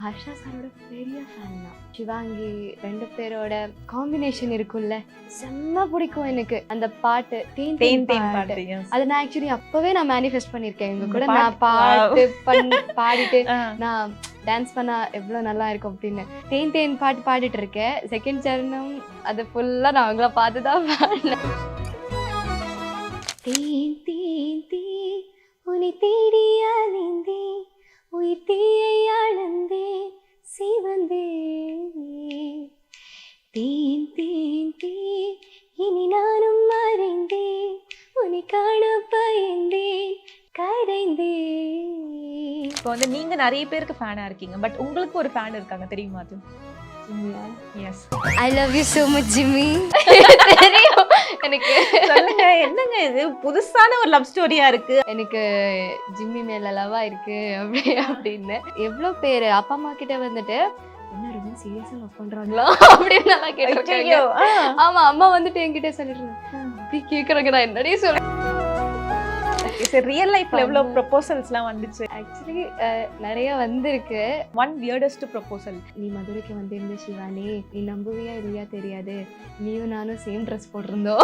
ஹர்ஷா சாரோட பெரிய ஃபேன் தான். சிவாங்கி 2 பேரோட காம்பினேஷன் இருக்குல்ல, செம்ம பிடிக்கும் எனக்கு அந்த பாட்டு. தேன் தேன் பாட்டு. அது நான் ஆக்சுவலி அப்பவே நான் மேனிஃபெஸ்ட் பண்ணியிருக்கேன். இவங்க கூட நான் பாட்டு பாடிட்டு நான் டான்ஸ் பண்ணா எவ்வளோ நல்லா இருக்கும் அப்படின்னு. தேன் தேன் பாட்டு பாடிட்டு இருக்கேன். செகண்ட் சரணம் அது ஃபுல்லாக நான் அவங்கள பார்த்து தான் பாடினேன். தேன் தேன் தேன் உன்னை தேடி அலைந்தேன், உயிர் தீயை அளந்தேன் சிவந்தேன். தேன் தேன் தேன் இனி நானும் மறைந்தேன், உன்னை காண பயந்தேன் கரைந்தேன். இப்போ வந்து நீங்க நிறைய பேருக்கு ஃபேனா இருக்கீங்க, பட் உங்களுக்கு ஒரு ஃபேன் இருக்காங்க தெரியுமா? அது yes, I love you so much Jimmy. தெரியும் எனக்கு. சொல்லுங்க, என்னங்க இது புதுசான ஒரு லவ் ஸ்டோரியா இருக்கு? எனக்கு ஜிம்மி மேல லவ்வா இருக்கு அப்படின்னு எவ்வளோ பேர் அப்பா அம்மா கிட்ட வந்துட்டு என்ன ரொம்ப சீரியஸா லவ் பண்றாங்களா அப்படின்னு நல்லா கேட்டிருக்காங்க. ஆமா, அம்மா வந்துட்டு என்கிட்ட சொல்லிட்டு அப்படி கேக்குறாங்க, நான் என்னடி சொல்றேன். ரியல் லைஃப்ல எவ்வளவு ப்ரொபோசல்ஸ்லாம் வந்துச்சு? ஆக்சுவலி நிறைய வந்திருக்கு. One weirdest proposal. நீ மதுரைக்கு வந்திருந்த சிவானி, நீ நம்புவியா இல்லையா தெரியாது, நீயும் நானும் சேம் ட்ரெஸ் போட்டிருந்தோம்.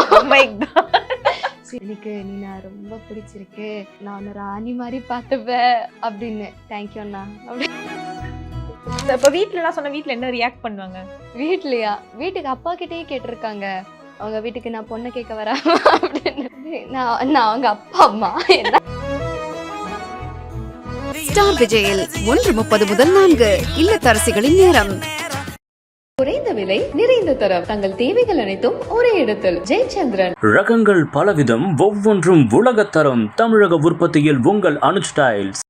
எனக்கு நீ நான் ரொம்ப பிடிச்சிருக்கு, நான் உன்னை ராணி மாதிரி பார்த்துப்பேன் அப்படின்னு. தேங்க்யூ அண்ணா அப்படி. இப்போ வீட்டுலலாம் சொன்ன வீட்டுல என்ன ரியாக்ட் பண்ணுவாங்க? வீட்லயா? வீட்டுக்கு அப்பா கிட்டயே கேட்டிருக்காங்க, அவங்க வீட்டுக்கு நான் பொண்ணை கேட்க வரேன் அப்படின்னு. நான் அவங்க அப்பா அம்மா என்ன. ஸ்டார் விஜயில் 1:30 முதல் 4 இல்லத்தரசிகளின் நேரம். குறைந்த விலை, நிறைந்த தரம், தங்கள் தேவைகள் அனைத்தும் ஒரே இடத்தில். ஜெயச்சந்திரன். ரகங்கள் பலவிதம், ஒவ்வொன்றும் உலகத்தரம். தமிழக உற்பத்தியில் உங்கள் அனுஜ் ஸ்டைல்ஸ்.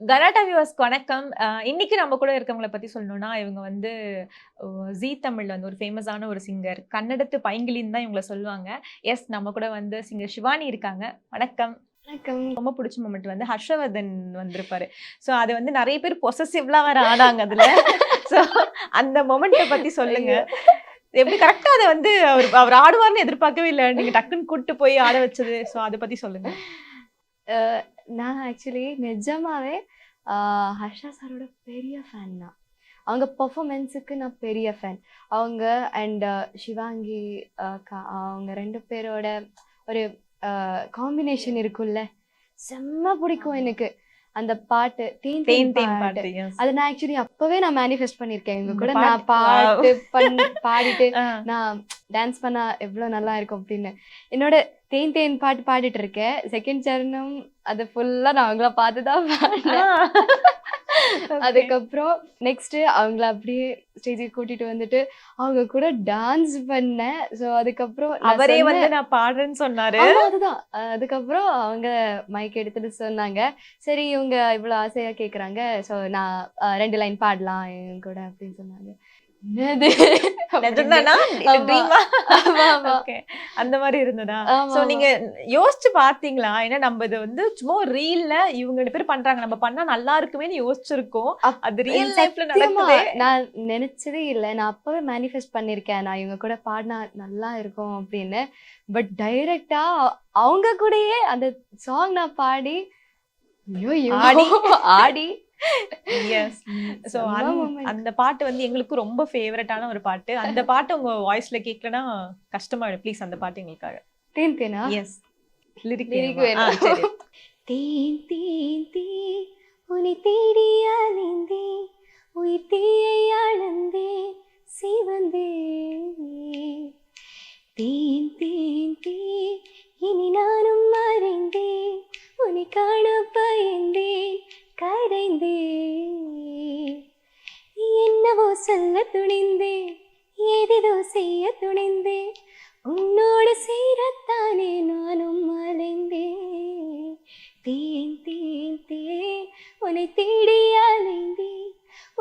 கலாட்டா வியூவர்ஸ்க்கு வணக்கம். இன்னைக்கு நம்ம கூட இருக்கவங்களை பத்தி சொல்லணும்னா, இவங்க வந்து ஜீ தமிழ்ல வந்து ஒரு ஃபேமஸான ஒரு சிங்கர், கன்னடத்து பைங்கிலின்னு தான் இவங்களை சொல்லுவாங்க. எஸ், நம்ம கூட வந்து சிங்கர் சிவானி இருக்காங்க. வணக்கம். வணக்கம். ரொம்ப பிடிச்ச மொமெண்ட் வந்து ஹர்ஷவர்தன் வந்திருப்பாரு. ஸோ அது வந்து நிறைய பேர் பொசசிவ்லாம் வேற ஆனாங்க அதுல. ஸோ அந்த மொமெண்ட்டை பத்தி சொல்லுங்க. எப்படி கரெக்டா அதை வந்து அவர் ஆடுவார்னு எதிர்பார்க்கவே இல்லை, நீங்க டக்குன்னு கூட்டு போய் ஆட வச்சது. ஸோ அதை பத்தி சொல்லுங்க. நான் ஆக்சுவலி நிஜமாவே ஹர்ஷா சாரோட பெரிய ஃபேன் தான். அவங்க பர்ஃபார்மன்ஸுக்கு நான் பெரிய ஃபேன். அவங்க அண்ட் சிவாங்கி அவங்க 2 பேரோட ஒரு காம்பினேஷன் இருக்குல்ல, செம்ம பிடிக்கும் எனக்கு அந்த பாட்டு. தேன் தேன் பாட்டு. அது நான் ஆக்சுவலி அப்பவே நான் மேனிஃபெஸ்ட் பண்ணியிருக்கேன். இவங்க கூட நான் பாட்டு பாடிட்டு நான் டான்ஸ் பண்ணா எவ்வளோ நல்லா இருக்கும் அப்படின்னு. என்னோட தேன் தேன் பாட்டு பாடிட்டு இருக்கேன். செகண்ட் சரணம் அது ஃபுல்லா நான் அவங்கள பார்த்து தான் பாடினேன். அதுக்கப்புறம் நெக்ஸ்ட் அவங்கள அப்படியே ஸ்டேஜுக்கு கூட்டிட்டு வந்துட்டு அவங்க கூட டான்ஸ் பண்ணேன். ஸோ அதுக்கப்புறம் அவரே வந்து நான் பாடுறேன்னு சொன்னாரு. அதுதான். அதுக்கப்புறம் அவங்க மைக் எடுத்துட்டு சொன்னாங்க, சரி இவங்க இவ்வளவு ஆசையா கேக்குறாங்க, ஸோ நான் 2 லைன் பாடலாம் என் கூட அப்படின்னு சொன்னாங்க. அந்த மாதிரி இருந்ததா? சோ நீங்க யோசிச்சு பாத்தீங்களா? ஏன்னா நம்ம இது வந்து சும்மா ரீல்ல இவங்க 2 பேர் பண்றாங்க, நம்ம பண்ணா நல்லா இருக்குமேன்னு யோசிச்சிருக்கோம். அது ரியல் லைஃப்ல நடக்குது. நான் நினைச்சதே இல்லை. நான் அப்பவே மேனிஃபெஸ்ட் பண்ணிருக்கேன், நான் இவங்க கூட பாடினா நல்லா இருக்கும் அப்படின்னு. பட் டைரக்டா அவங்க கூடயே அந்த சாங் நான் பாடி ஆடி எஸ். சோ அந்த பாட்டு வந்து எங்களுக்கு ரொம்ப ஃபேவரட்டான ஒரு பாட்டு. அந்த பாட்டு உங்க வாய்ஸ்ல கேட்கலனா கஷ்டமாயிடும். ப்ளீஸ் அந்த பாட்டு எங்களுக்காக. தேன் தேனா? எஸ், லிரிக் வேணும். தேன் தேன் தேன் உன்னை தேடி அலைந்தேன், உயிர் தீயை அளந்தேன் சிவந்தேன். தேன் தேன் தேன் இனி நானும் மறைந்தேன், உன்னை காண பயந்தேன் கரைந்தேன். என்னவோ சொல்ல துணிந்தேன், ஏதேதோ செய்ய துணிந்தேன், உன்னோடு சேரத்தானே நானும் அலைந்தேன். தேன் தேன் தேன் உன்னை தேடி அலைந்தேன்,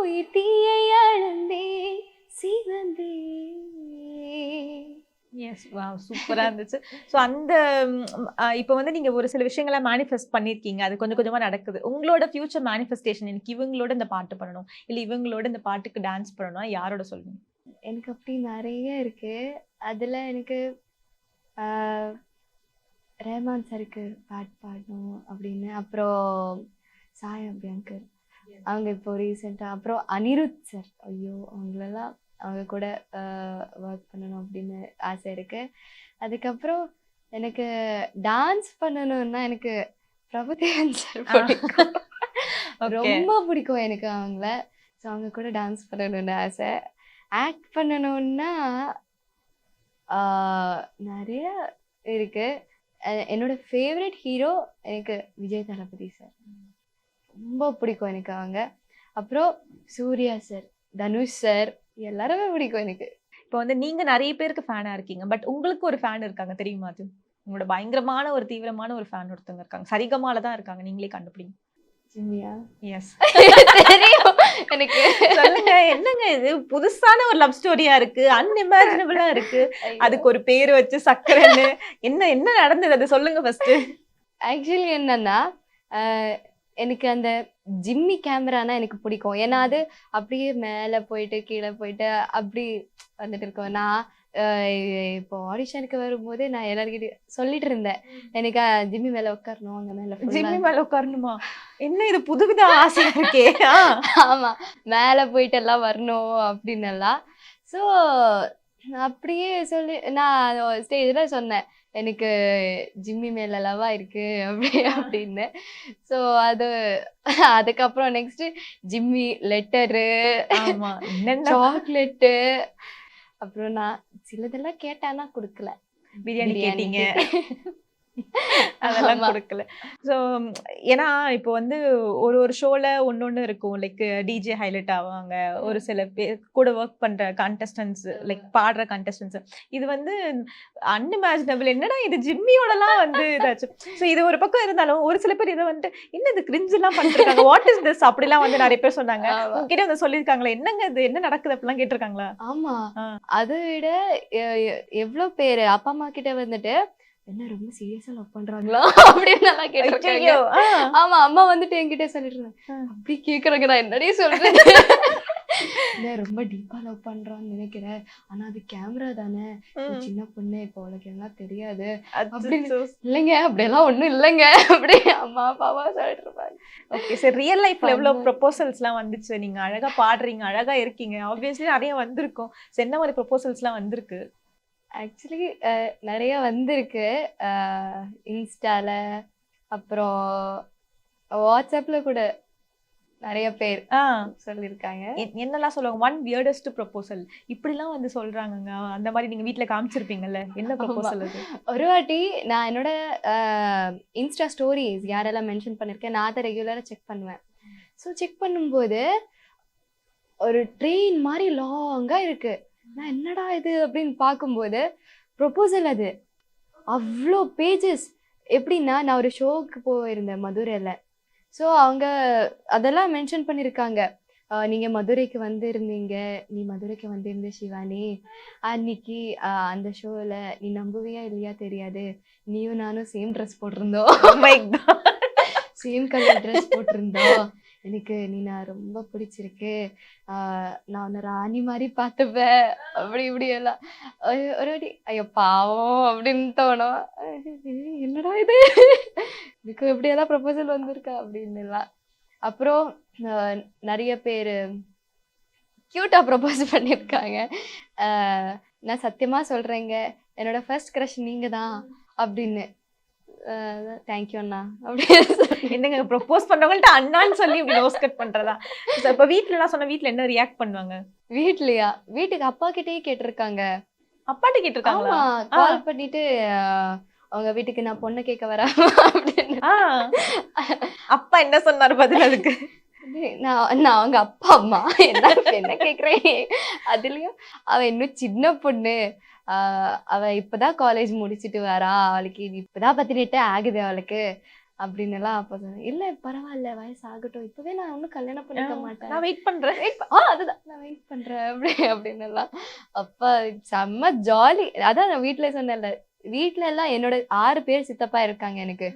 உயிர் தீயை அளந்தேன் சிவந்தேன். எஸ், வாவ், சூப்பரா இருந்துச்சு. ஸோ அந்த இப்போ வந்து நீங்க ஒரு சில விஷயங்களை மேனிஃபெஸ்ட் பண்ணியிருக்கீங்க, அது கொஞ்சம் கொஞ்சமா நடக்குது. உங்களோட ஃபியூச்சர் மேனிஃபெஸ்டேஷன், எனக்கு இவங்களோட இந்த பாட்டு பண்ணணும், இல்லை இவங்களோட இந்த பாட்டுக்கு டான்ஸ் பண்ணணும், யாரோட சொல்லுவீங்க? எனக்கு அப்படி நிறைய இருக்கு. அதுல எனக்கு ரஹ்மான் சாருக்கு பாட்டு பாடணும் அப்படின்னு, அப்புறம் சாய் அபியங்கர், அவங்க இப்போ ரீசெண்டாக. அப்புறம் அனிருத் சார், ஐயோ அவங்களெல்லாம் அவங்க கூட ஒர்க் பண்ணணும் அப்படின்னு ஆசை இருக்கு. அதுக்கப்புறம் எனக்கு டான்ஸ் பண்ணணும்னா எனக்கு பிரபுதேவன் சார் பிடிக்கும். ரொம்ப பிடிக்கும் எனக்கு அவங்கள. ஸோ அவங்க கூட டான்ஸ் பண்ணணும்னு ஆசை. ஆக்ட் பண்ணணும்னா நிறைய இருக்கு. என்னோட ஃபேவரட் ஹீரோ எனக்கு விஜய் தளபதி சார், ரொம்ப பிடிக்கும் எனக்கு அவங்க. அப்புறம் சூர்யா சார், தனுஷ் சார், எல்லாருமே பிடிக்கும் எனக்கு. இப்போ வந்து நீங்க நிறைய பேருக்கு ஃபேனா இருக்கீங்க, பட் உங்களுக்கு ஒரு ஃபேன் இருக்காங்க தெரியுமா? அது உங்களோட பயங்கரமான ஒரு தீவிரமான ஒரு ஃபேன் ஒருத்தவங்க இருக்காங்க, சரிகமால தான் இருக்காங்க, நீங்களே கண்டுபிடிங்க. ஜிம்மியா? எஸ், தெரியும் எனக்கு. சொல்லுங்க, என்னங்க இது புதுசான ஒரு லவ் ஸ்டோரியா இருக்கு, அன்இமேஜினபிளா இருக்கு, அதுக்கு ஒரு பேரு வச்சு சக்கரன்னு என்ன என்ன நடந்தது அது சொல்லுங்க ஃபர்ஸ்ட். ஆக்சுவலி என்னன்னா எனக்கு அந்த ஜிம்மி கேமரானா எனக்கு பிடிக்கும். ஏன்னா அது அப்படியே மேலே போயிட்டு கீழே போயிட்டு அப்படி வந்துட்டு இருக்கோம். நான் இப்போ ஆடிஷனுக்கு வரும்போது நான் எல்லாருக்கிட்ட சொல்லிட்டு இருந்தேன், எனக்கு ஜிம்மி மேல உட்காரணும், அங்க மேல ஜிம்மி மேல உட்காரணுமா? என்ன இது புதுவித ஆசை இருக்கே. ஆமா, மேல போயிட்டு எல்லாம் வரணும் அப்படின்னு எல்லாம். ஸோ அப்படியே சொல்லி நான் ஸ்டேஜ்ல சொன்னேன், எனக்கு ஜிம்மி மேல லவ்வா இருக்கு அப்படின்னு. ஸோ அதுக்கப்புறம் நெக்ஸ்ட் ஜிம்மி லெட்டரு, சாக்லேட்டு, அப்புறம் நான் சிலதெல்லாம் கேட்டானா கொடுக்கல. பிரியாணி கேட்டீங்க, அதெல்லாம் கொடுக்கல. ஸோ ஏன்னா இப்போ வந்து ஒரு ஷோல ஒன்னொன்னு இருக்கும், லைக் டிஜே ஹைலைட் ஆவாங்க, ஒரு சில பேர் கூட ஒர்க் பண்ற கண்டஸ்டன்ஸ், லைக் பாடுற கண்டஸ்டன்ஸ். இது வந்து அன்இமேஜினபிள், என்னடா இது ஜிம்மியோடலாம் வந்து இதாச்சு. ஸோ இது ஒரு பக்கம் இருந்தாலும் ஒரு சில பேர் இதை வந்துட்டு என்ன இது கிரிஞ்சு எல்லாம் பண்ணிருக்காங்க, வாட் இஸ் திஸ் அப்படிலாம் வந்து நிறைய பேர் சொன்னாங்க. உங்ககிட்ட வந்து சொல்லியிருக்காங்களா என்னங்க இது என்ன நடக்குது அப்படிலாம் கேட்டிருக்காங்களா? ஆமா, அதை விட எவ்வளவு பேரு அப்பா அம்மா கிட்ட வந்துட்டு என்ன ரொம்ப சீரியஸா லவ் பண்றாங்களா அப்படின்னு நல்லா கேட்டிருக்காங்க. ஆமா, அம்மா வந்துட்டு என்கிட்ட சொல்லிட்டு இருந்தாங்க, அப்படி கேக்குறாங்க, நான் என்னடி சொல்றேன், ரொம்ப டீப்பா லவ் பண்றான்னு நினைக்கிறேன், ஆனா அது கேமரா தானே, சின்ன பொண்ணு, இப்போ உனக்கு எல்லாம் தெரியாது அப்படின்னு. இல்லைங்க அப்படியெல்லாம் ஒண்ணும் இல்லைங்க அப்படி அம்மா அப்பாவா சொல்லிட்டு இருப்பாங்க. ஓகே சார், ரியல் லைஃப்ல எவ்வளவு ப்ரொபோசல்ஸ் எல்லாம் வந்துச்சு? நீங்க அழகா பாடுறீங்க, அழகா இருக்கீங்க, ஆப்வியஸ்லி நிறைய வந்திருக்கும். என்ன மாதிரி ப்ரொபோசல்ஸ் எல்லாம் வந்திருக்கு? ஆக்சுவலி நிறைய வந்திருக்கு, இன்ஸ்டால, அப்புறம் வாட்ஸ்அப்ல கூட நிறைய பேர் சொல்லியிருக்காங்க. என்னெல்லாம் சொல்லுவாங்க? ஒன் வியர்டஸ்ட் ப்ரொபோசல் இப்படிலாம் வந்து சொல்றாங்க, அந்த மாதிரி நீங்க வீட்ல காமிச்சிருப்பீங்கல்ல, என்ன ப்ரொபோசல் அது? ஒரு வாட்டி நான் என்னோட இன்ஸ்டா ஸ்டோரிஸ் யாரெல்லாம் மென்ஷன் பண்ணிருக்கேன், நான் அதை ரெகுலரா செக் பண்ணுவேன். ஸோ செக் பண்ணும்போது ஒரு ட்ரெயின் மாதிரி லாங்கா இருக்கு. நான் என்னடா இது அப்படின்னு பார்க்கும்போது ப்ரொபோசல் அது அவ்வளோ பேஜஸ். எப்படின்னா நான் ஒரு ஷோவுக்கு போயிருந்தேன் மதுரையில். ஸோ அவங்க அதெல்லாம் மென்ஷன் பண்ணியிருக்காங்க, நீங்கள் மதுரைக்கு வந்திருந்தீங்க, நீ மதுரைக்கு வந்திருந்த ஷிவானி, அன்னைக்கு அந்த ஷோவில் நீ நம்புவியா இல்லையா தெரியாது, நீயும் நானும் சேம் ட்ரெஸ் போட்டிருந்தோம், சேம் கலர் ட்ரெஸ் போட்டிருந்தோம், எனக்கு நீ நான் ரொம்ப பிடிச்சிருக்கு, நான் உன்னை ராணி மாதிரி பார்த்துப்பேன், அப்படி இப்படி எல்லாம். ஒரு வாட்டி ஐயோ பாவம் அப்படின்னு தோணும், என்னடா இது இதுக்கு எப்படியெல்லாம் ப்ரொபோசல் வந்திருக்கா அப்படின்னு எல்லாம். அப்புறம் நிறைய பேர் கியூட்டா ப்ரொபோஸ் பண்ணியிருக்காங்க. நான் சத்தியமா சொல்றேங்க, என்னோட ஃபர்ஸ்ட் க்ரஷ் நீங்க தான் அப்படின்னு. தேங்க்யூ அண்ணா அப்படின்னு. என்னங்க ப்ரொபோஸ் பண்றவங்கள்ட்ட அண்ணான்னு சொல்லி இப்படி நோஸ் கட் பண்றதா? இப்ப வீட்ல எல்லாம் சொன்ன, வீட்ல என்ன ரியாக்ட் பண்ணுவாங்க? வீட்லயா? வீட்டுக்கு அப்பா கிட்டயே கேட்டிருக்காங்க. அப்பாட்ட கேட்டிருக்காங்களா? கால் பண்ணிட்டு அவங்க வீட்டுக்கு நான் பொண்ணு கேட்க வரேன் அப்படின்னு. அப்பா என்ன சொன்னாரு பதில் அதுக்கு? நான் அவங்க அப்பா அம்மா என்ன கேக்குறேன், அதுலயும் அவ இன்னும் சின்ன பொண்ணு, அவ இப்பதான் காலேஜ் முடிச்சுட்டு வரா, அவளுக்கு இப்பதான் 18 ஆகுது அவளுக்கு அப்படின்னு எல்லாம் அப்ப சொன்னேன். இல்ல பரவாயில்ல, வயசு ஆகட்டும், இப்பவே நான் ஒன்னும் கல்யாணம் பண்ணிக்க மாட்டேன், நான் வெயிட் பண்றேன், அதுதான் நான் வெயிட் பண்றேன் அப்படின்னு எல்லாம். அப்ப செம்ம ஜாலி. அதான் நான் வீட்டுல சொன்னேன்ல, வீட்டுல எல்லாம் என்னோட 6 பேர் சித்தப்பா இருக்காங்க எனக்கு.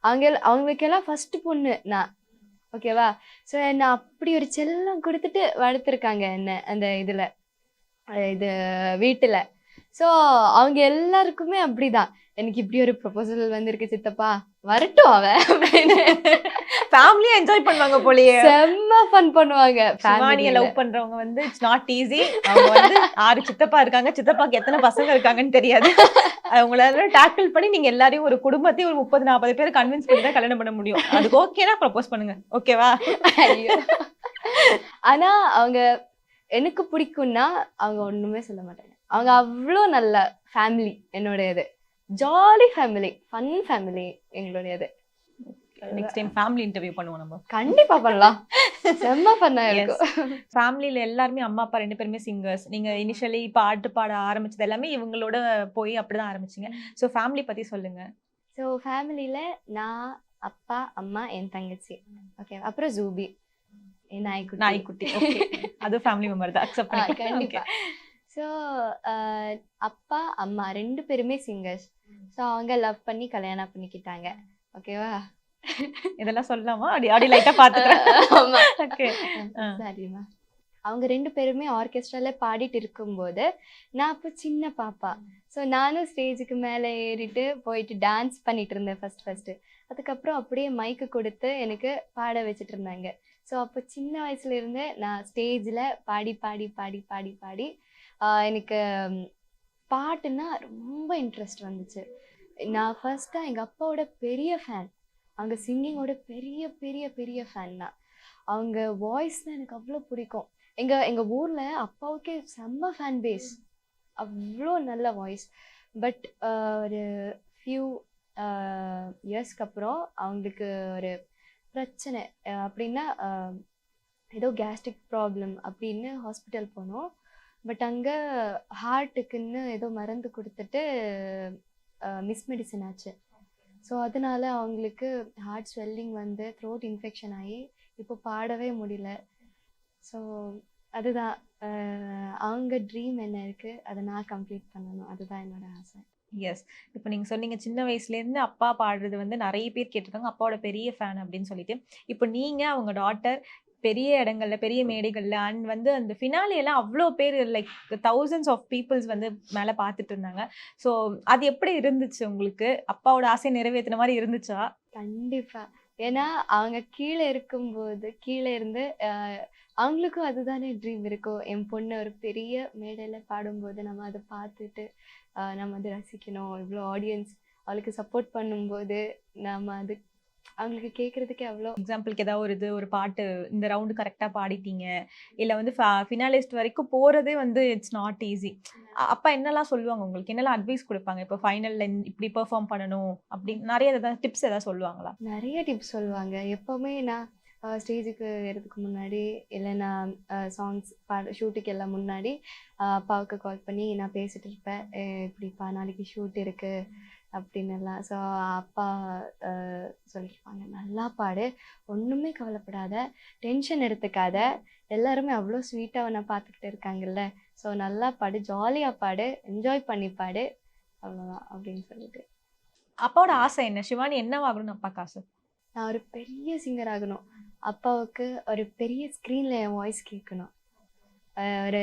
அவங்களுக்கெல்லாம் ஃபர்ஸ்ட் பொண்ணு நான், ஓகேவா? ஸோ என்ன அப்படி ஒரு செல்லம் கொடுத்துட்டு வளர்த்துருக்காங்க என்ன அந்த இது வீட்டுல. ஸோ அவங்க எல்லாருக்குமே அப்படிதான், எனக்கு இப்படி ஒரு ப்ரொபோசல் வந்திருக்கு சித்தப்பா, வரட்டும் அவ அப்படின்னு ஃபேமிலியா என்ஜாய் பண்ணுவாங்க போலயே. செம்ம ஃபன் பண்ணுவாங்க சிவானிய லவ் பண்றவங்க வந்து இட்ஸ் நாட் ஈஸி. அவங்க வந்து 6 சித்தப்பா இருக்காங்க, சித்தப்பாக்கு எத்தனை பசங்க இருக்காங்கன்னு தெரியாது. அவங்களால டேக்கிள் பண்ணி நீங்க எல்லாரையும் ஒரு குடும்பத்தையும் ஒரு 30-40 பேர் கன்வின்ஸ் பண்ணி தான் கல்யாணம் பண்ண முடியும். அதுக்கு ஓகேனா ப்ரப்போஸ் பண்ணுங்க, ஓகேவா? ஆனா அவங்க எனக்கு பிடிக்கும்னா அவங்க ஒண்ணுமே சொல்ல மாட்டாங்க. அவங்க அவ்வளோ நல்ல ஃபேமிலி. என்னுடையது ஜாலி ஃபேமிலி, ஃபன் ஃபேமிலி எங்களுடையது. நெக்ஸ்ட் டைம் ஃபேமிலி இன்டர்வியூ பண்ணுவோம் நம்ம. கண்டிப்பா பண்ணலாம். செம்ம ஃபன்னா இருக்கும். ஃபேமிலியில எல்லாருமே அம்மா அப்பா 2 பேருமே சிங்கர்ஸ். நீங்க இனிஷியலி பாட்டு பாட ஆரம்பிச்சது எல்லாமே இவங்களோட போய் அப்படிதான் ஆரம்பிச்சீங்க. ஸோ ஃபேமிலி பத்தி சொல்லுங்க. ஸோ ஃபேமிலியில நான், அப்பா, அம்மா, என் தங்கச்சி, ஓகே, அப்புறம் ஜூபி என் நாய்க்குட்டி. ஓகே, அது ஃபேமிலி மெம்பர் தான், அக்செப்ட் பண்ணிக்க. கண்டிப்பா. ஸோ அப்பா அம்மா 2 பேருமே சிங்கர்ஸ். ஸோ அவங்க லவ் பண்ணி கல்யாணம் பண்ணிக்கிட்டாங்க, ஓகேவா? இதெல்லாம் சொல்லலாமா? அப்படி லைட்டா பாத்துக்கிறேன். ஆமா, ஓகே, சரிம்மா. அவங்க 2 பேருமே ஆர்கெஸ்ட்ரால பாடிட்டு இருக்கும்போது நான் அப்போ சின்ன பாப்பா. ஸோ நானும் ஸ்டேஜுக்கு மேலே ஏறிட்டு போயிட்டு டான்ஸ் பண்ணிட்டு இருந்தேன் ஃபர்ஸ்ட். அதுக்கப்புறம் அப்படியே மைக்கு கொடுத்து எனக்கு பாட வச்சுட்டு இருந்தாங்க. ஸோ அப்போ சின்ன வயசுல இருந்து நான் ஸ்டேஜில் பாடி பாடி பாடி பாடி பாடி எனக்கு பாட்டுன்னா ரொம்ப இன்ட்ரெஸ்ட் வந்துச்சு. நான் ஃபர்ஸ்ட்டாக எங்கள் அப்பாவோட பெரிய ஃபேன். அவங்க சிங்கிங்கோட பெரிய பெரிய பெரிய ஃபேன் தான். அவங்க வாய்ஸ்னால் எனக்கு அவ்வளோ பிடிக்கும். எங்கள் ஊரில் அப்பாவுக்கே செம்ம ஃபேன் பேஸ், அவ்வளோ நல்ல வாய்ஸ். பட் ஒரு ஃபியூ இயர்ஸ்க்கு அப்புறம் அவங்களுக்கு ஒரு பிரச்சனை. அப்படின்னா ஏதோ கேஸ்ட்ரிக் ப்ராப்ளம் அப்படின்னு ஹாஸ்பிட்டல் போனோம். பட் அங்கே ஹார்ட்டுக்குன்னு ஏதோ மருந்து கொடுத்துட்டு மிஸ்மெடிசன் ஆச்சு. ஸோ அதனால அவங்களுக்கு ஹார்ட் ஸ்வெல்லிங் வந்து த்ரோட் இன்ஃபெக்ஷன் ஆகி இப்போ பாடவே முடியல. ஸோ அதுதான் அவங்க ட்ரீம் என்ன இருக்குது, அதை நான் கம்ப்ளீட் பண்ணணும், அதுதான் என்னோட ஆசை. எஸ். இப்போ நீங்க சொன்னீங்க சின்ன வயசுலேருந்து அப்பா பாடுறது வந்து நிறைய பேர் கேட்டிருக்காங்க, அப்பாவோட பெரிய ஃபேன் அப்படின்னு சொல்லிட்டு. இப்போ நீங்க அவங்க டாட்டர் பெரிய இடங்கள்ல பெரிய மேடைகள்ல அண்ட் வந்து அந்த ஃபினாலே எல்லாம் அவ்வளோ பேர் லைக் thousands ஆஃப் பீப்புள்ஸ் வந்து மேலே பார்த்துட்டு இருந்தாங்க. ஸோ அது எப்படி இருந்துச்சு உங்களுக்கு? அப்பாவோட ஆசையை நிறைவேற்றின மாதிரி இருந்துச்சா? கண்டிப்பா. ஏன்னா அவங்க கீழே இருக்கும்போது கீழே இருந்து அவங்களுக்கும் அதுதானே ட்ரீம் இருக்கும். என் பொண்ணு ஒரு பெரிய மேடையில் பாடும்போது நம்ம அதை பார்த்துட்டு நம்ம அதை ரசிக்கணும். இவ்வளோ ஆடியன்ஸ் அவளுக்கு சப்போர்ட் பண்ணும்போது நம்ம அது அவங்களுக்கு கேட்குறதுக்கே அவ்வளோ. எக்ஸாம்பிளுக்கு ஏதாவது ஒரு பாட்டு இந்த ரவுண்டு கரெக்டாக பாடிட்டீங்க, இல்லை வந்து ஃபினாலிஸ்ட் வரைக்கும் போகிறதே வந்து இட்ஸ் நாட் ஈஸி. அப்பா என்னெல்லாம் சொல்லுவாங்க உங்களுக்கு? என்னெல்லாம் அட்வைஸ் கொடுப்பாங்க? இப்போ ஃபைனலில் இப்படி பெர்ஃபார்ம் பண்ணணும் அப்படின்னு நிறைய ஏதாவது டிப்ஸ் ஏதாவது சொல்லுவாங்களா? நிறைய டிப்ஸ் சொல்லுவாங்க. எப்போவுமே நான் ஸ்டேஜுக்கு ஏறதுக்கு முன்னாடி இல்லைன்னா சாங்ஸ் ஷூட்டுக்கு எல்லாம் முன்னாடி அப்பாவுக்கு கால் பண்ணி நான் பேசிட்டு இருப்பேன். இப்படிப்பா நாளைக்கு ஷூட் இருக்குது அப்படின்னெல்லாம். ஸோ அப்பா சொல்லியிருப்பாங்க, நல்லா பாடு, ஒன்றுமே கவலைப்படாத, டென்ஷன் எடுத்துக்காத, எல்லாருமே அவ்வளோ ஸ்வீட்டாக நான் பார்த்துக்கிட்டு இருக்காங்கல்ல, ஸோ நல்லா பாடு, ஜாலியாக பாடு, என்ஜாய் பண்ணி பாடு, அவ்வளோதான் அப்படின்னு சொல்லிட்டு. அப்பாவோட ஆசை என்ன? சிவானி என்னவாகணும்னு அப்பாவுக்கு ஆசை? நான் ஒரு பெரிய சிங்கர் ஆகணும். அப்பாவுக்கு ஒரு பெரிய ஸ்க்ரீனில் என் வாய்ஸ் கேட்கணும். ஒரு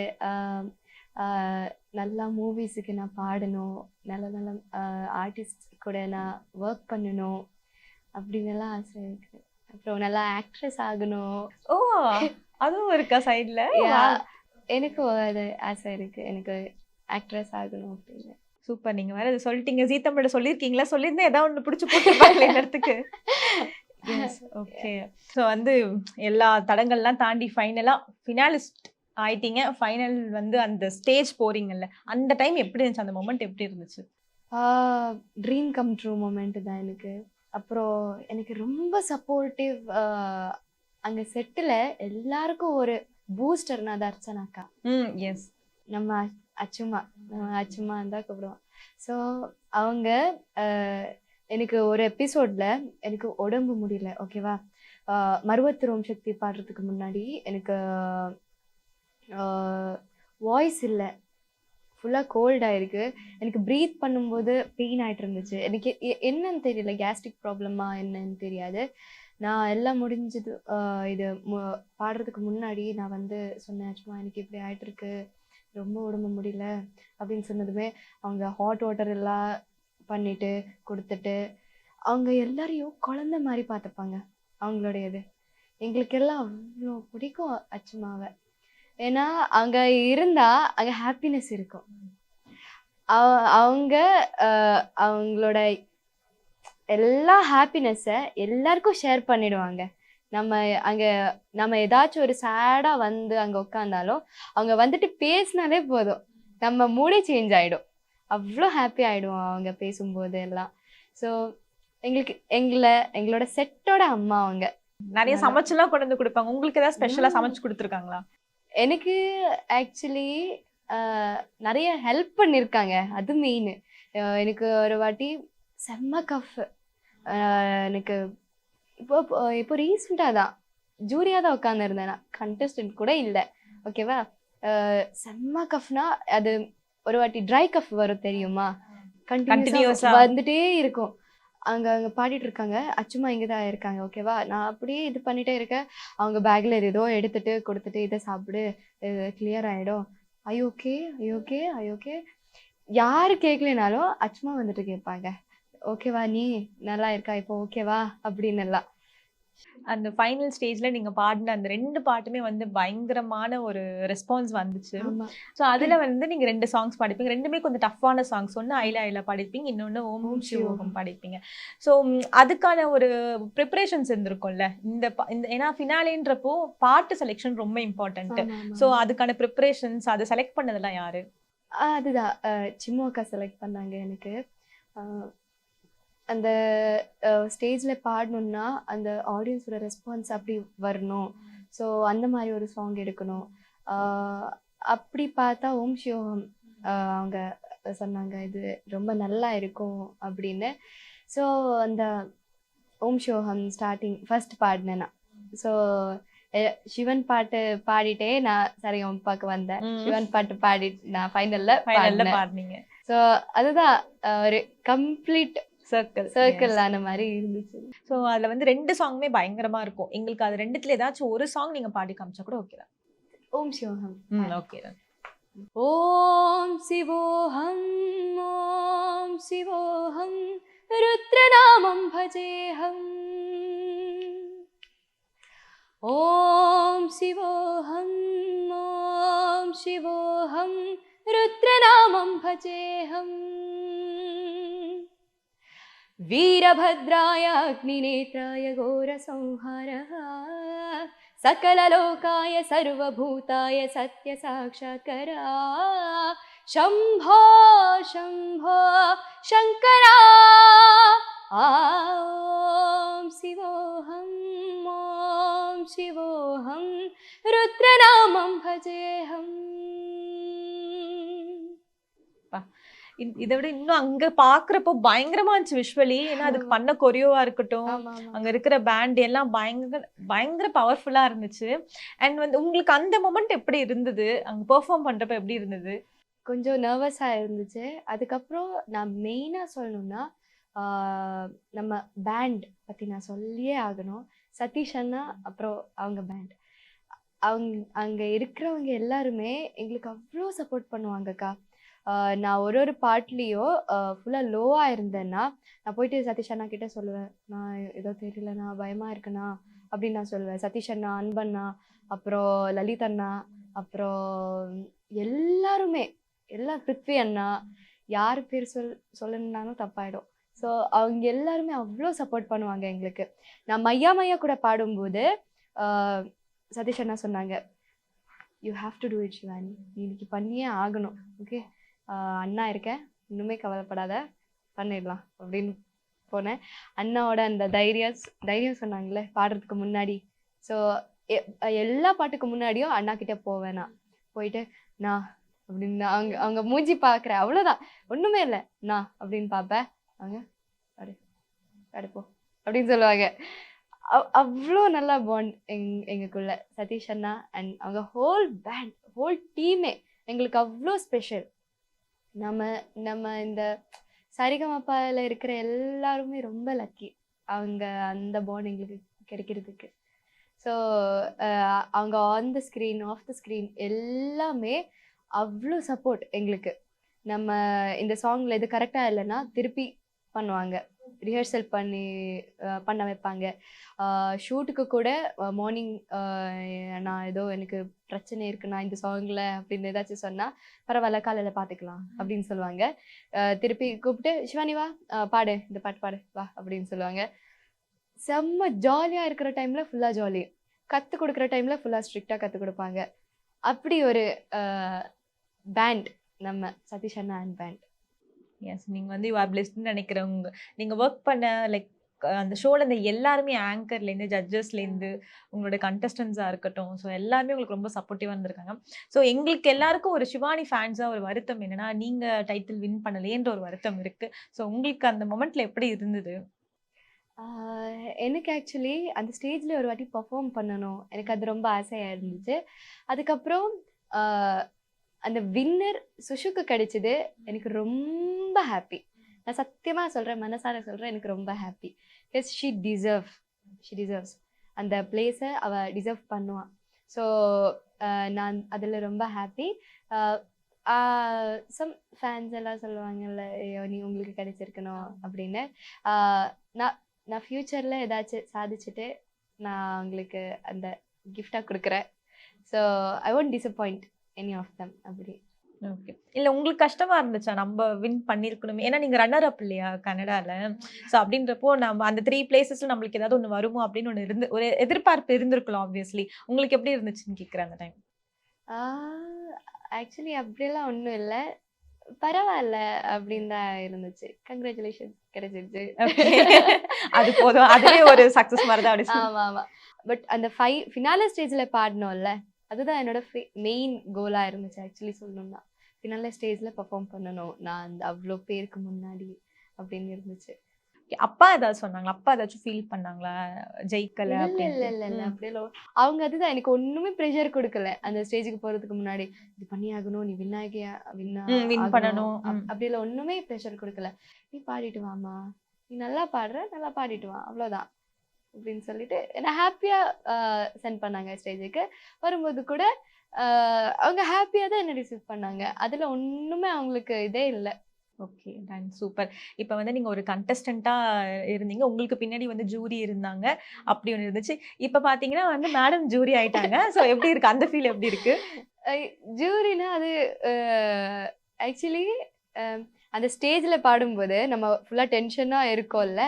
நல்லா மூவிஸுக்கு நான் பாடணும், நல்ல நல்ல ஆர்டிஸ்ட் கூட நான் ஒர்க் பண்ணணும் அப்படின்னெல்லாம் ஆசை இருக்கு. அப்புறம் நல்லா ஆக்ட்ரஸ் ஆகணும். ஓ, அதுவும் இருக்கா சைடில்? எனக்கும் அது ஆசை இருக்கு, எனக்கு ஆக்ட்ரஸ் ஆகணும் அப்படின்னு. சூப்பர். நீங்க வேற இதை சொல்லிட்டீங்க, ஜீ தமிழ்ல சொல்லியிருக்கீங்களா? சொல்லியிருந்தேன் ஏதாவது ஒன்று பிடிச்சி போட்டுருப்பாங்களே இடத்துக்கு. ஓகே. ஸோ வந்து எல்லா தடங்கள்லாம் தாண்டி ஃபைனலாக ஃபினாலிஸ்ட் ஆயிட்டீங்க. ஃபைனல் வந்து அந்த ஸ்டேஜ் போறீங்கல்ல, அந்த டைம் எப்படி இருந்துச்சு? அந்த மொமெண்ட் எப்படி இருந்துச்சு? ட்ரீம் கம் ட்ரூ மொமெண்ட் தான் எனக்கு. அப்புறம் எனக்கு ரொம்ப சப்போர்ட்டிவ் அங்கே செட்டில் எல்லாருக்கும் ஒரு பூஸ்டர்னா அது அர்ச்சனாக்கா. எஸ், நம்ம அச்சுமா தான் கூப்பிடுவோம். ஸோ அவங்க எனக்கு ஒரு எபிசோடில் எனக்கு உடம்பு முடியல, ஓகேவா, மருவத்திரோம் சக்தி பாடுறதுக்கு முன்னாடி எனக்கு வாய்ஸ் இல்லை, ஃபுல்லாக கோல்ட் ஆகிருக்கு. எனக்கு ப்ரீத் பண்ணும்போது பெயின் ஆகிட்டு இருந்துச்சு. எனக்கு என்னன்னு தெரியல, கேஸ்ட்ரிக் ப்ராப்ளமா என்னன்னு தெரியாது. நான் எல்லாம் முடிஞ்சது இது பாடுறதுக்கு முன்னாடி நான் வந்து சொன்னேன், சும்மா எனக்கு இப்படி ஆகிட்டுருக்கு, ரொம்ப உடம்பு முடியல அப்படின்னு சொன்னதுமே அவங்க ஹாட் வாட்டர் எல்லாம் பண்ணிட்டு கொடுத்துட்டு அவங்க எல்லாரையும் குழந்தை மாதிரி பார்த்துப்பாங்க. அவங்களுடையது. எங்களுக்கெல்லாம் அவ்வளோ பிடிக்கும் அச்சுமாவை. ஏன்னா அங்க இருந்தா அங்க ஹாப்பினஸ் இருக்கும். அவங்க அவங்களோட எல்லா ஹாப்பினஸ்ஸை எல்லாருக்கும் ஷேர் பண்ணிடுவாங்க. நம்ம ஏதாச்சும் ஒரு சேடா வந்து அங்க உட்காந்தாலும் அவங்க வந்துட்டு பேசினாலே போதும், நம்ம மூடே சேஞ்ச் ஆயிடும். அவ்வளோ ஹாப்பி ஆயிடுவோம் அவங்க பேசும்போது எல்லாம். ஸோ எங்களோட செட்டோட அம்மா அவங்க. நிறைய சமைச்சுலாம் கொண்டு வந்து கொடுப்பாங்க. உங்களுக்கு ஏதாவது ஸ்பெஷலா சமைச்சு கொடுத்துருக்காங்களா? எனக்கு ஆக்சுவலி நிறைய ஹெல்ப் பண்ணியிருக்காங்க, அது மெயின். எனக்கு ஒரு வாட்டி செம்ம கஃப். எனக்கு இப்போ ரீசெண்டாக தான் ஜூரியாக தான் உட்காந்துருந்தேன், நான் கண்டஸ்டன்ட் கூட இல்லை. ஓகேவா? செம்ம கஃப்னா அது ஒரு வாட்டி ட்ரை கஃப் வரும் தெரியுமா, கண்டினியூஸா வந்துட்டே இருக்கும். அங்கே பாடிட்டு இருக்காங்க, அச்சுமா இங்கே தான் இருக்காங்க. ஓகேவா? நான் அப்படியே இது பண்ணிட்டே இருக்கேன். அவங்க பேக்ல ஏதோ எடுத்துட்டு கொடுத்துட்டு இதை சாப்பிடு, கிளியர் ஆயிடும், ஐயோகே ஐயோகே ஐயோகே. யாரு கேட்கலனாலும் அச்சுமா வந்துட்டு கேட்பாங்க, ஓகேவா நீ நல்லா இருக்கா இப்போ, ஓகேவா அப்படின்னு எல்லாம். அந்த ஃபைனல் ஸ்டேஜ்ல நீங்க பாடின அந்த 2 பாட்டுமே வந்து பயங்கரமான ஒரு ரெஸ்பான்ஸ் வந்துச்சு. ஸோ அதுல வந்து நீங்க 2 சாங்ஸ் பாடிப்பீங்க. 2மே கொஞ்சம் டஃப்பான சாங்ஸ். ஒன்று ஐலா ஐலா பாடிப்பீங்க, இன்னொன்று ஓம் சிவோகம் பாடிப்பீங்க. ஸோ அதுக்கான ஒரு ப்ரிப்பரேஷன்ஸ் இருந்திருக்கும்ல இந்த ஏன்னா ஃபினாலேன்றப்போ பாட்டு செலெக்ஷன் ரொம்ப இம்பார்ட்டன்ட். ஸோ அதுக்கான ப்ரிப்பரேஷன்ஸ், அதை செலக்ட் பண்ணதெல்லாம் யாரு? அதுதான் சிம்மோக்கா செலக்ட் பண்ணாங்க எனக்கு. அந்த ஸ்டேஜில் பாடணுன்னா அந்த ஆடியன்ஸோட ரெஸ்பான்ஸ் அப்படி வரணும். ஸோ அந்த மாதிரி ஒரு சாங் எடுக்கணும். அப்படி பார்த்தா ஓம் சிவோகம் அவங்க சொன்னாங்க இது ரொம்ப நல்லா இருக்கும் அப்படின்னு. ஸோ அந்த ஓம் சிவோகம் ஸ்டார்டிங் ஃபர்ஸ்ட் பாடினேன் நான். ஸோ சிவன் பாட்டு பாடிட்டே நான் சரிகமபாக்கு வந்தேன். சிவன் பாட்டு பாடி நான் ஃபைனல்ல பாடினீங்க. ஸோ அதுதான் ஒரு கம்ப்ளீட் சர்க்கிள் ஆன மாதிரி இருந்துச்சு. ஸோ அதுல வந்து 2 சாங்குமே பயங்கரமா இருக்கும். எங்களுக்கு அது 2த்துல ஏதாச்சும் ஒரு சாங் நீங்க பாடி காமிச்சா கூட ஓகே தான். ஓம் சிவோகம். ஓகே தான். ஓம் சிவோகம் ஓம் சிவோகம் ருத்ரநாமம் பஜேஹம். ஓம் சிவோகம் ஓம் சிவோகம் ருத்ரநாமம் பஜேஹம். वीरभद्राय अग्निनेत्राय घोरसंहारः सकललोकाय सर्वभूताय सत्यसाक्षात्करा शम्भो शम्भो शङ्करा. ॐ शिवोऽहं ॐ शिवोऽहं रुद्रनामं भजेऽहम्. இதை விட இன்னும் அங்க பாக்குறப்போ பயங்கரமா இருந்துச்சு விஷுவலி. ஏன்னா அதுக்கு பண்ண கொரியோவா இருக்கட்டும், அங்க இருக்கிற பேண்ட் எல்லாம் பயங்கர பவர்ஃபுல்லா இருந்துச்சு. அண்ட் வந்து உங்களுக்கு அந்த மொமெண்ட் எப்படி இருந்தது, அங்க பெர்ஃபார்ம் பண்றப்ப எப்படி இருந்தது? கொஞ்சம் நர்வஸா இருந்துச்சு. அதுக்கப்புறம் நான் மெயினா சொல்லணும்னா நம்ம பேண்ட் பத்தி நான் சொல்லியே ஆகணும். சதீஷ் அண்ணா அப்புறம் அவங்க பேண்ட், அங்க இருக்கிறவங்க எல்லாருமே எங்களுக்கு அவ்வளோ சப்போர்ட் பண்ணுவாங்கக்கா. நான் ஒரு பாட்லேயோ ஃபுல்லாக லோவாக இருந்தேன்னா நான் போயிட்டு சதீஷ் அண்ணா கிட்டே சொல்லுவேன், நான் ஏதோ தெரியலண்ணா பயமாக இருக்குண்ணா அப்படின்னு நான் சொல்லுவேன். சதீஷ் அண்ணா, அன்பண்ணா, அப்புறம் லலித் அண்ணா, அப்புறம் எல்லாருமே பிருத்வி அண்ணா, யார் பேர் சொல்லணுன்னாலும் தப்பாயிடும். ஸோ அவங்க எல்லாருமே அவ்வளோ சப்போர்ட் பண்ணுவாங்க எங்களுக்கு. நான் மையா கூட பாடும்போது சதீஷ் அண்ணா சொன்னாங்க, you have to do it Shivani, நீ இன்னைக்கு பண்ணியே ஆகணும், ஓகே அண்ணா இருக்கேன், இன்னுமே கவலைப்படாத, பண்ணிடலாம் அப்படின்னு போனேன். அண்ணாவோட அந்த தைரியம் சொன்னாங்களே பாடுறதுக்கு முன்னாடி. ஸோ எல்லா பாட்டுக்கு முன்னாடியும் அண்ணா கிட்டே போவேன். நான் போயிட்டு நான் அப்படின்னு அவங்க மூஞ்சி பார்க்குறேன், அவ்வளோதான், ஒன்றுமே இல்லை நான் அப்படின்னு பார்ப்பேன். அவங்க போ அப்படின்னு சொல்லுவாங்க. அவ்வளோ நல்லா பாண்ட் எங்களுக்குள்ள. சதீஷ் அண்ணா அண்ட் அவங்க ஹோல் பேண்ட், ஹோல் டீமே எங்களுக்கு அவ்வளோ ஸ்பெஷல். நம்ம இந்த சரிகமபாவில் இருக்கிற எல்லாருமே ரொம்ப லக்கி அவங்க அந்த பாண்ட் எங்களுக்கு கிடைக்கிறதுக்கு. ஸோ அவங்க on the screen, off the screen எல்லாமே அவ்வளோ சப்போர்ட் எங்களுக்கு. நம்ம இந்த சாங்கில் இது கரெக்டாக இல்லைன்னா திருப்பி பண்ணுவாங்க, ரிஹர்சல் பண்ண வைப்பாங்க. ஷூட்டுக்கு கூட மார்னிங் நான் ஏதோ எனக்கு பிரச்சனை இருக்கு, நான் இந்த சாங்கில் அப்படின்னு ஏதாச்சும் சொன்னால் பரவாயில்ல காலையில் பார்த்துக்கலாம் அப்படின்னு சொல்லுவாங்க. திருப்பி கூப்பிட்டு சிவானி வா பாடு, இந்த பாட்டு பாடு வா அப்படின்னு சொல்லுவாங்க. செம்ம ஜாலியாக இருக்கிற டைமில் ஃபுல்லாக ஜாலி, கற்றுக் கொடுக்குற டைமில் ஃபுல்லாக ஸ்ட்ரிக்டாக கற்றுக் கொடுப்பாங்க. அப்படி ஒரு பேண்ட் நம்ம சதீஷ் அண்ணா அண்ட் பேண்ட். எஸ், நீங்கள் வந்து யூ ஆர் பிளெஸ்ட்னு நினைக்கிறவங்க. நீங்கள் ஒர்க் பண்ண லைக் அந்த ஷோவில் இந்த எல்லாருமே ஆங்கர்லேருந்து ஜட்ஜஸ்லேருந்து உங்களோட கண்டஸ்டன்ஸாக இருக்கட்டும், ஸோ எல்லாருமே உங்களுக்கு ரொம்ப சப்போர்ட்டிவாக இருந்திருக்காங்க. ஸோ எங்களுக்கு எல்லாருக்கும் ஒரு சிவானி ஃபேன்ஸாக ஒரு வருத்தம் என்னென்னா, நீங்கள் டைட்டில் வின் பண்ணலேன்ற ஒரு வருத்தம் இருக்குது. ஸோ உங்களுக்கு அந்த மொமெண்ட்டில் எப்படி இருந்தது? எனக்கு ஆக்சுவலி அந்த ஸ்டேஜில் ஒரு வாட்டி பர்ஃபார்ம் பண்ணணும், எனக்கு அது ரொம்ப ஆசையாக இருந்துச்சு. அதுக்கப்புறம் அந்த வின்னர் சுஷுக்கு கிடைச்சது, எனக்கு ரொம்ப ஹாப்பி. நான் சத்தியமாக சொல்கிறேன், மனசார சொல்கிறேன், எனக்கு ரொம்ப ஹாப்பி. பிகாஸ் ஷீ டிசர்வ்ஸ் அந்த பிளேஸை அவள் டிசர்வ் பண்ணுவான். ஸோ நான் அதில் ரொம்ப ஹாப்பி. சம் ஃபேன்ஸ் எல்லாம் சொல்லுவாங்கல்ல, ஐயோ நீ உங்களுக்கு கிடைச்சிருக்கணும் அப்படின்னு. நான் ஃப்யூச்சரில் ஏதாச்சும் சாதிச்சுட்டு நான் உங்களுக்கு அந்த கிஃப்டாக கொடுக்குறேன். So I won't disappoint any of them. அப்படி ஓகே. இல்லை உங்களுக்கு கஷ்டமாக இருந்துச்சா நம்ம வின் பண்ணியிருக்கணுமே? ஏன்னா நீங்கள் ரன்னர் அப் இல்லையா கனடாவில். ஸோ அப்படின்றப்போ நம்ம அந்த 3 பிளேசஸில் நம்மளுக்கு ஏதாவது ஒன்று வருமோ அப்படின்னு ஒன்று ஒரு எதிர்பார்ப்பு இருந்திருக்கலாம் ஆப்வியஸ்லி. உங்களுக்கு எப்படி இருந்துச்சுன்னு கேட்குறேன் அந்த டைம். ஆக்சுவலி அப்படியெல்லாம் ஒன்றும் இல்லை, பரவாயில்ல அப்படின்னு தான் இருந்துச்சு. கங்க்ராச்சுலேஷன்ஸ் கிடைச்சிருச்சு, அது போதும், அதுவே ஒரு சக்ஸஸ் மாதிரி தான். ஆமாம் ஆமாம். பட் அந்த ஃபினாலே ஸ்டேஜில் பாடணும்ல, அதுதான் என்னோட மெயின் கோலாக இருந்துச்சு ஆக்சுவலி சொல்லணும்னா. ஃபினாலே ஸ்டேஜில் பர்ஃபார்ம் பண்ணணும் நான் அந்த அவ்வளோ பேருக்கு முன்னாடி அப்படின்னு இருந்துச்சு. அப்பா ஏதாவது சொன்னாங்களா? அப்பா ஏதாச்சும் ஃபீல் பண்ணாங்களா ஜெயிக்கல? இல்லை அப்படியெல்லாம் அவங்க அதுதான் எனக்கு ஒன்றுமே ப்ரெஷர் கொடுக்கல. அந்த ஸ்டேஜுக்கு போகிறதுக்கு முன்னாடி இது பண்ணி ஆகணும், நீ வின் பண்ணணும் அப்படியெல்லாம் ஒன்றுமே ப்ரெஷர் கொடுக்கல. நீ பாடிட்டு வாமா, நீ நல்லா பாடுற, நல்லா பாடிட்டு வா, அவ்வளோதான் அப்படின்னு சொல்லிட்டு என்னை ஹாப்பியாக சென்ட் பண்ணாங்க. ஸ்டேஜுக்கு வரும்போது கூட அவங்க ஹாப்பியாக தான் என்ன ரிசீவ் பண்ணாங்க. அதில் ஒன்றுமே அவங்களுக்கு இதே இல்லை. Okay, ton super. இப்போ வந்து நீங்கள் ஒரு கண்டஸ்டண்ட்டாக இருந்தீங்க, உங்களுக்கு பின்னாடி வந்து ஜூரி இருந்தாங்க, அப்படி ஒன்று இருந்துச்சு. இப்போ பார்த்தீங்கன்னா வந்து மேடம் ஜூரி ஆயிட்டாங்க. ஸோ எப்படி இருக்கு அந்த ஃபீல்? எப்படி இருக்கு ஜூரினா? அது ஆக்சுவலி அந்த ஸ்டேஜில் பாடும்போது நம்ம ஃபுல்லாக டென்ஷனாக இருக்கோம்ல,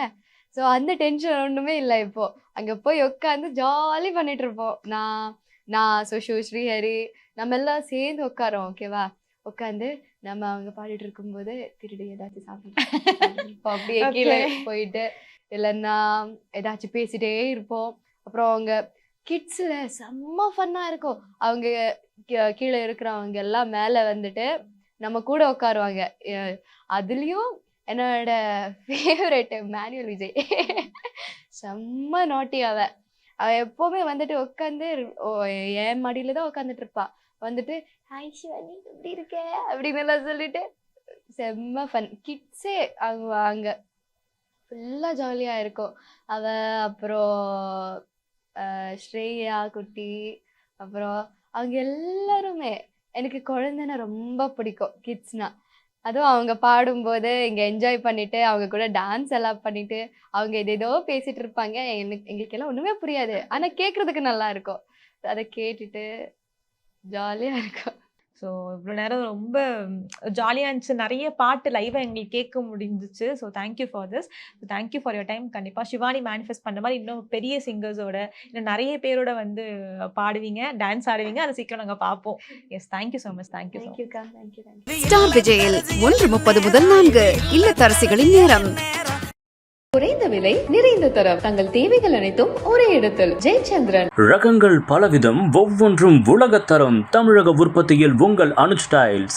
ஸோ அந்த டென்ஷன் ஒன்றுமே இல்லை. இப்போது அங்கே போய் உட்காந்து ஜாலி பண்ணிட்டு இருப்போம். நான் சுஷு, ஸ்ரீஹரி நம்ம எல்லாம் சேர்ந்து உட்காரோம். ஓகேவா, உட்காந்து நம்ம அவங்க பாடிட்டு இருக்கும்போது திருடி ஏதாச்சும் சாப்பிட்டு அப்படியே கீழே போயிட்டு இல்லைன்னா ஏதாச்சும் பேசிட்டே இருப்போம். அப்புறம் அவங்க கிட்ஸில் செம்ம ஃபன்னாக இருக்கும். அவங்க கீழே இருக்கிறவங்க எல்லாம் மேலே வந்துட்டு நம்ம கூட உட்காருவாங்க. அதுலேயும் என்னோட ஃபேவரட் மேனுவல் விஜய், செம்ம நாட்டி. அவ எப்போவுமே வந்துட்டு உட்காந்து என் மடியில் தான் உட்காந்துட்டு இருப்பா. வந்துட்டு ஹாய் சிவானி எப்படி இருக்க அப்படின்னு எல்லாம் சொல்லிட்டு செம்ம ஃபன். கிட்ஸே அங்கே ஃபுல்லாக ஜாலியாக இருக்கும். அப்புறம் ஸ்ரேயா குட்டி, அப்புறம் அவங்க எல்லாருமே எனக்கு குழந்தைன்னா ரொம்ப பிடிக்கும். கிட்ஸ்னா அதுவும் அவங்க பாடும்போது இங்கே என்ஜாய் பண்ணிட்டு அவங்க கூட டான்ஸ் எல்லாம் பண்ணிட்டு அவங்க ஏதேதோ பேசிட்டு இருப்பாங்க. எங்களுக்கு எல்லாம் ஒன்றுமே புரியாது, ஆனால் கேட்குறதுக்கு நல்லா இருக்கும். அதை கேட்டுட்டு ஜாலியாக இருக்கும். ஸோ இவ்வளோ நேரம் ரொம்ப ஜாலியாக இருந்துச்சு. நிறைய பாட்டு லைவாக எங்களுக்கு கேட்க முடிஞ்சிச்சு. So thank you for this. So thank you for your time. கண்டிப்பாக சிவானி மேனிஃபெஸ்ட் பண்ண மாதிரி இன்னும் பெரிய சிங்கர்ஸோட இன்னும் நிறைய பேரோட வந்து பாடுவீங்க, டான்ஸ் ஆடுவீங்க. அதை சீக்கிரம் நாங்கள் பார்ப்போம். Yes, thank you so much. Thank you. Star விஜயில் 1:30 முதல் 4 இல்லத்தரசிகளின் நேரம். குறைந்த விலை நிறைந்த தரம், தங்கள் தேவைகள் அனைத்தும் ஒரே இடத்தில். ஜெயச்சந்திரன். ரகங்கள் பலவிதம், ஒவ்வொன்றும் உலகத்தரம். தமிழக உற்பத்தியில் உங்கள் அனுஜ் டைல்ஸ்.